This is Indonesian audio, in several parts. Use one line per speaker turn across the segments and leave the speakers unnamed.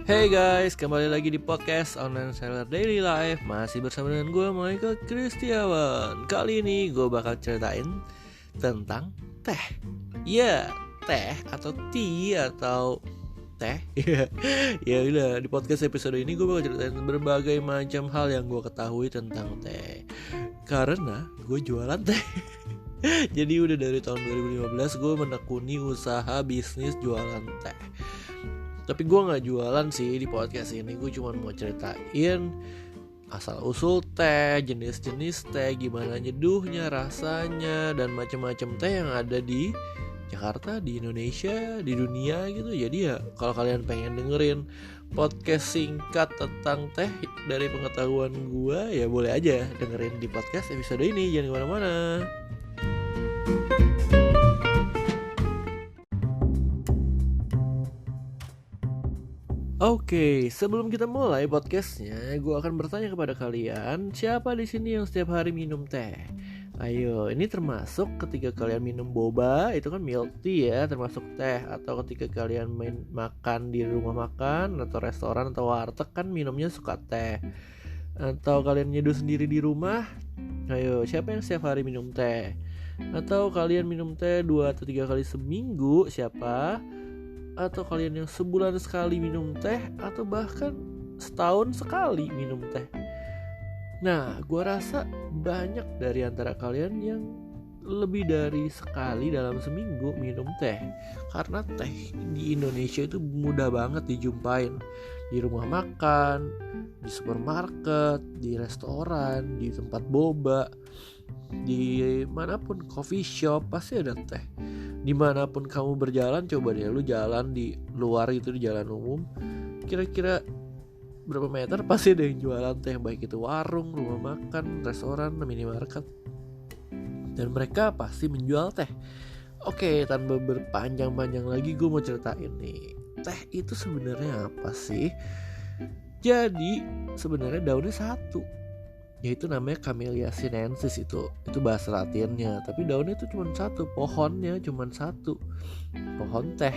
Hey guys, kembali lagi di podcast Online Seller Daily Life. Masih bersama dengan gue, Michael Kristiawan. Kali ini gue bakal ceritain tentang teh. Ya, teh atau tea atau teh. Ya udah, di podcast episode ini gue bakal ceritain berbagai macam hal yang gue ketahui tentang teh. Karena gue jualan teh. Jadi udah dari tahun 2015 gue menekuni usaha bisnis jualan teh. Tapi gue gak jualan sih di podcast ini. Gue cuma mau ceritain asal-usul teh, jenis-jenis teh, gimana nyeduhnya, rasanya, dan macam-macam teh yang ada di Jakarta, di Indonesia, di dunia gitu. Jadi ya kalau kalian pengen dengerin podcast singkat tentang teh dari pengetahuan gue, ya boleh aja dengerin di podcast episode ini. Jangan kemana-mana. Oke, sebelum kita mulai podcastnya, gue akan bertanya kepada kalian, siapa di sini yang setiap hari minum teh? Ayo, ini termasuk ketika kalian minum boba, itu kan milk tea ya, termasuk teh. Atau ketika kalian makan di rumah makan, atau restoran, atau warteg kan minumnya suka teh. Atau kalian nyeduh sendiri di rumah, ayo, siapa yang setiap hari minum teh? Atau kalian minum teh 2 atau 3 kali seminggu, siapa? Atau kalian yang sebulan sekali minum teh, atau bahkan setahun sekali minum teh. Nah, gue rasa banyak dari antara kalian yang lebih dari sekali dalam seminggu minum teh. Karena teh di Indonesia itu mudah banget dijumpain. Di rumah makan, di supermarket, di restoran, di tempat boba, di manapun, coffee shop, pasti ada teh. Dimanapun kamu berjalan, coba deh lu jalan di luar gitu, di jalan umum, kira-kira berapa meter pasti ada yang jualan teh, baik itu warung, rumah makan, restoran, minimarket, dan mereka pasti menjual teh. Oke, tanpa berpanjang-panjang lagi, gue mau ceritain nih, teh itu sebenarnya apa sih? Jadi sebenarnya daunnya satu, yaitu namanya Camellia sinensis. Itu bahasa latinnya, tapi daunnya itu cuma satu, pohonnya cuma satu, pohon teh.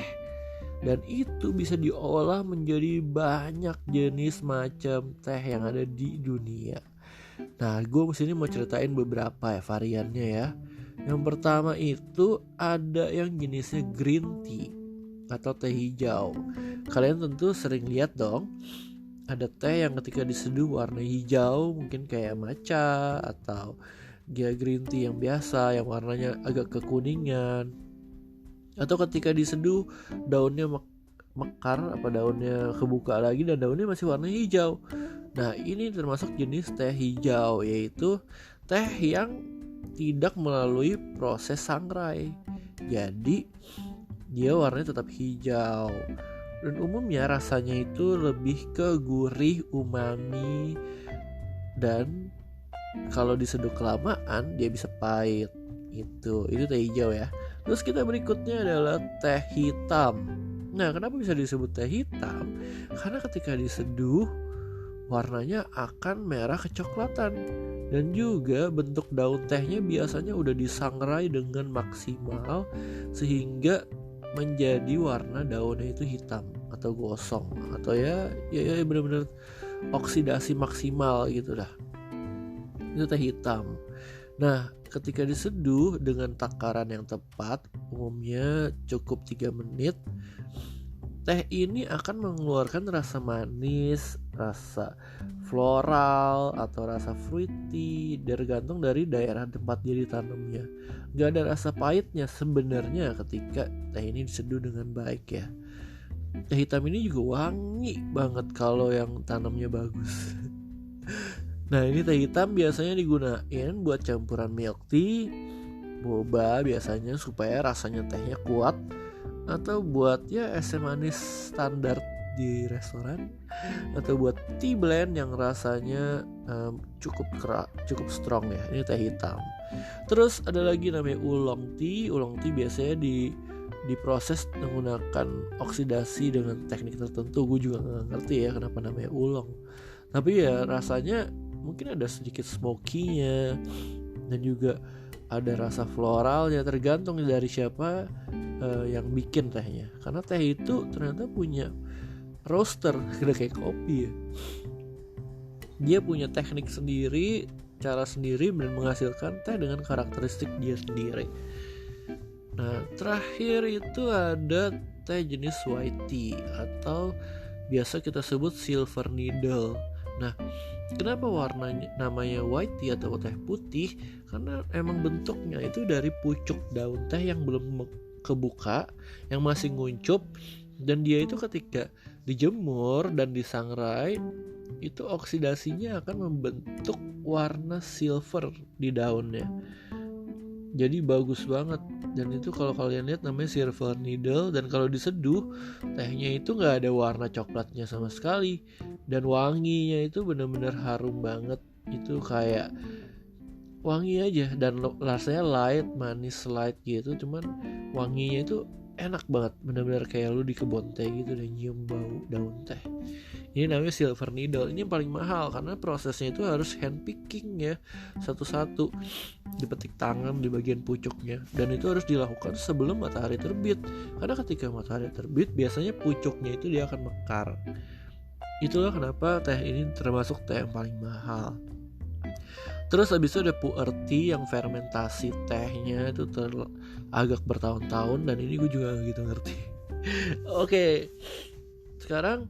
Dan itu bisa diolah menjadi banyak jenis macam teh yang ada di dunia. Nah, gue sini mau ceritain beberapa variannya ya. Yang pertama itu ada yang jenisnya green tea atau teh hijau. Kalian tentu sering lihat dong, ada teh yang ketika diseduh warna hijau, mungkin kayak matcha, atau dia green tea yang biasa yang warnanya agak kekuningan. Atau ketika diseduh daunnya mekar, daunnya kebuka lagi dan daunnya masih warna hijau. Nah, ini termasuk jenis teh hijau, yaitu teh yang tidak melalui proses sangrai. Jadi dia warnanya tetap hijau. Dan umumnya rasanya itu lebih ke gurih, umami, dan kalau diseduh kelamaan dia bisa pahit. Itu teh hijau ya. Terus kita berikutnya adalah teh hitam. Nah, kenapa bisa disebut teh hitam? Karena ketika diseduh warnanya akan merah kecoklatan, dan juga bentuk daun tehnya biasanya udah disangrai dengan maksimal sehingga menjadi warna daunnya itu hitam atau gosong, atau ya benar-benar oksidasi maksimal gitu dah. Itu teh hitam. Nah, ketika diseduh dengan takaran yang tepat, umumnya cukup 3 menit, teh ini akan mengeluarkan rasa manis, rasa floral, atau rasa fruity, tergantung dari daerah tempat dia ditanamnya. Gak ada rasa pahitnya sebenarnya ketika teh ini diseduh dengan baik ya. Teh hitam ini juga wangi banget kalau yang tanamnya bagus. Nah, ini teh hitam biasanya digunain buat campuran milk tea, boba biasanya supaya rasanya tehnya kuat, atau buat ya es manis standar di restoran, atau buat tea blend yang rasanya cukup strong ya. Ini teh hitam. Terus ada lagi namanya oolong tea. Oolong tea biasanya diproses menggunakan oksidasi dengan teknik tertentu. Gue juga nggak ngerti ya kenapa namanya oolong. Tapi ya rasanya mungkin ada sedikit smoky-nya, dan juga ada rasa floralnya, tergantung dari siapa yang bikin tehnya. Karena teh itu ternyata punya roaster, udah kayak kopi ya. Dia punya teknik sendiri, cara sendiri, dan menghasilkan teh dengan karakteristik dia sendiri. Nah, terakhir itu ada teh jenis white tea atau biasa kita sebut silver needle. Nah, kenapa warnanya namanya white tea atau teh putih? Karena emang bentuknya itu dari pucuk daun teh yang belum kebuka, yang masih nguncup, dan dia itu ketika dijemur dan disangrai itu oksidasinya akan membentuk warna silver di daunnya. Jadi bagus banget. Dan itu kalau kalian lihat namanya silver needle. Dan kalau diseduh, tehnya itu gak ada warna coklatnya sama sekali. Dan wanginya itu benar-benar harum banget. Itu kayak wangi aja. Dan rasanya light, manis light gitu. Cuman wanginya itu enak banget. Benar-benar kayak lu di kebun teh gitu dan nyium bau daun teh. Ini namanya silver needle. Ini yang paling mahal karena prosesnya itu harus hand picking ya, satu-satu dipetik tangan di bagian pucuknya, dan itu harus dilakukan sebelum matahari terbit. Karena ketika matahari terbit biasanya pucuknya itu dia akan mekar. Itulah kenapa teh ini termasuk teh yang paling mahal. Terus habis itu ada pu'er tea yang fermentasi tehnya itu agak bertahun-tahun, dan ini gue juga gak gitu ngerti. Oke. Sekarang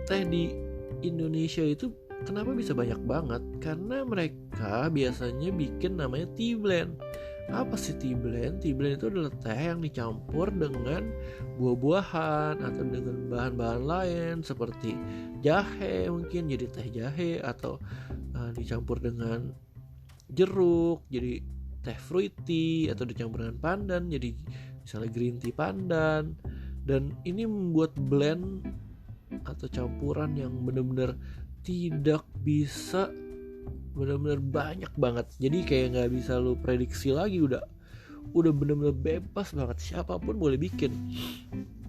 teh di Indonesia itu kenapa bisa banyak banget? Karena mereka biasanya bikin namanya tea blend. Apa sih tea blend? Tea blend itu adalah teh yang dicampur dengan buah-buahan atau dengan bahan-bahan lain seperti jahe, mungkin jadi teh jahe, atau dicampur dengan jeruk jadi teh fruity, atau dicampur dengan pandan jadi misalnya green tea pandan. Dan ini membuat blend atau campuran yang benar-benar tidak bisa, benar-benar banyak banget. Jadi kayak nggak bisa lu prediksi lagi, udah benar-benar bebas banget, siapapun boleh bikin.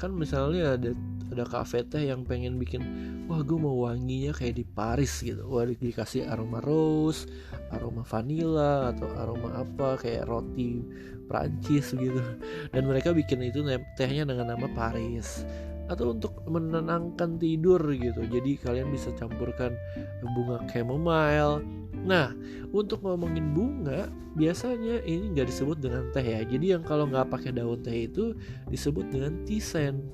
Kan misalnya ada kafe teh yang pengen bikin, wah gue mau wanginya kayak di Paris gitu, wah dikasih aroma rose, aroma vanilla, atau aroma apa kayak roti Prancis gitu, dan mereka bikin itu tehnya dengan nama Paris. Atau untuk menenangkan tidur gitu, jadi kalian bisa campurkan bunga chamomile. Nah, untuk ngomongin bunga, biasanya ini nggak disebut dengan teh ya. Jadi yang kalau nggak pakai daun teh itu disebut dengan tisane.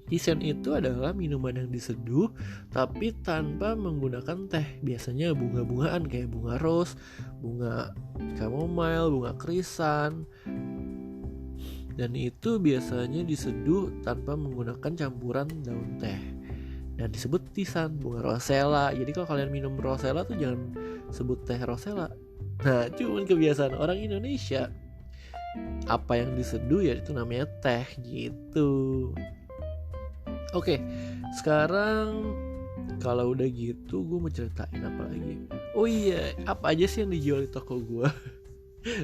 Tisane itu adalah minuman yang diseduh tapi tanpa menggunakan teh. Biasanya bunga-bungaan kayak bunga rose, bunga chamomile, bunga krisan. Dan itu biasanya diseduh tanpa menggunakan campuran daun teh, dan disebut tisane. Bunga rosella. Jadi kalau kalian minum rosella tuh jangan sebut teh rosella. Nah, cuman kebiasaan orang Indonesia, apa yang diseduh ya itu namanya teh gitu. Oke, sekarang kalau udah gitu gue mau ceritain apa lagi. Oh iya, apa aja sih yang dijual di toko gue?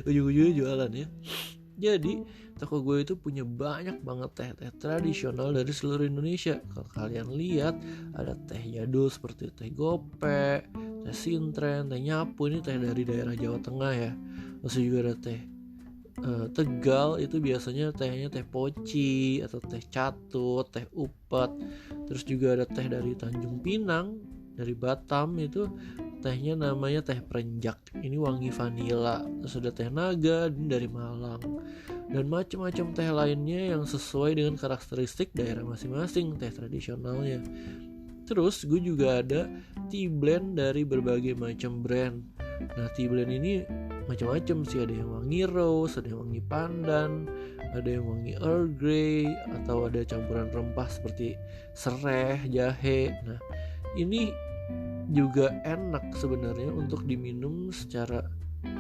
Ujung-ujungnya jualan ya. Jadi toko gue itu punya banyak banget teh-teh tradisional dari seluruh Indonesia. Kalau kalian lihat, ada teh jadul seperti teh gope, teh sintren, teh nyapu. Ini teh dari daerah Jawa Tengah ya. Terus juga ada teh Tegal, itu biasanya tehnya teh poci atau teh catut, teh upet. Terus juga ada teh dari Tanjung Pinang, dari Batam, itu tehnya namanya teh perenjak. Ini wangi vanila. Terus ada teh naga dari Malang, dan macam-macam teh lainnya yang sesuai dengan karakteristik daerah masing-masing teh tradisionalnya. Terus gue juga ada tea blend dari berbagai macam brand. Nah, tea blend ini macam-macam sih, ada yang wangi rose, ada yang wangi pandan, ada yang wangi Earl Grey, atau ada campuran rempah seperti sereh, jahe. Nah, ini juga enak sebenarnya untuk diminum secara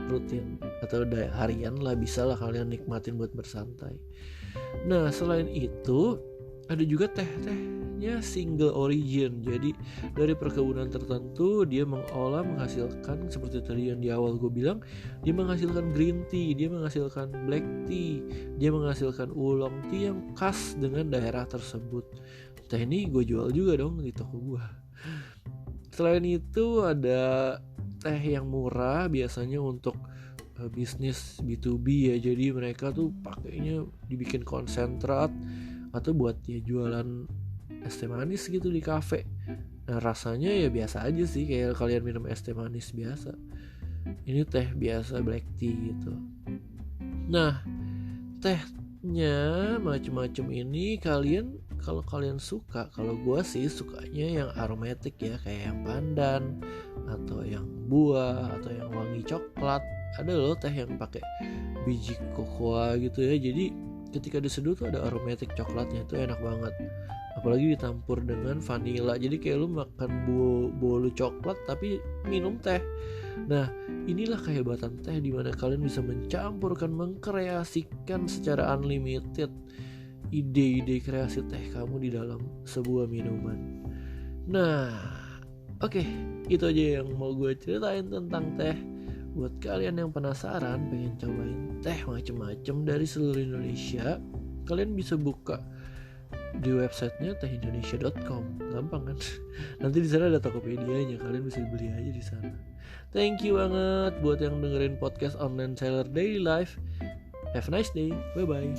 rutin atau harian lah, bisa lah kalian nikmatin buat bersantai. Nah, selain itu ada juga teh-tehnya single origin. Jadi dari perkebunan tertentu dia menghasilkan seperti tadi yang di awal gue bilang, dia menghasilkan green tea, dia menghasilkan black tea, dia menghasilkan oolong tea yang khas dengan daerah tersebut. Teh ini gue jual juga dong di toko gue. Selain itu ada teh yang murah, biasanya untuk bisnis B2B ya. Jadi mereka tuh pakainya dibikin konsentrat atau buat dia jualan es teh manis gitu di kafe. Nah rasanya ya biasa aja sih, kayak kalian minum es teh manis biasa. Ini teh biasa black tea gitu. Nah tehnya macem-macem ini kalau kalian suka, kalau gue sih sukanya yang aromatik ya, kayak yang pandan atau yang buah atau yang wangi coklat. Ada loh teh yang pakai biji kokoa gitu ya, jadi ketika diseduh tuh ada aromatik coklatnya, itu enak banget. Apalagi ditampur dengan vanila, jadi kayak lu makan bolu coklat tapi minum teh. Nah inilah kehebatan teh, dimana kalian bisa mencampurkan, mengkreasikan secara unlimited ide-ide kreasi teh kamu di dalam sebuah minuman. Nah oke, itu aja yang mau gue ceritain tentang teh. Buat kalian yang penasaran pengen cobain teh macem-macem dari seluruh Indonesia, kalian bisa buka di websitenya tehindonesia.com, gampang kan? Nanti di sana ada Tokopedia-nya, kalian bisa beli aja di sana. Thank you banget buat yang dengerin podcast Online Seller Daily Life. Have a nice day, bye bye.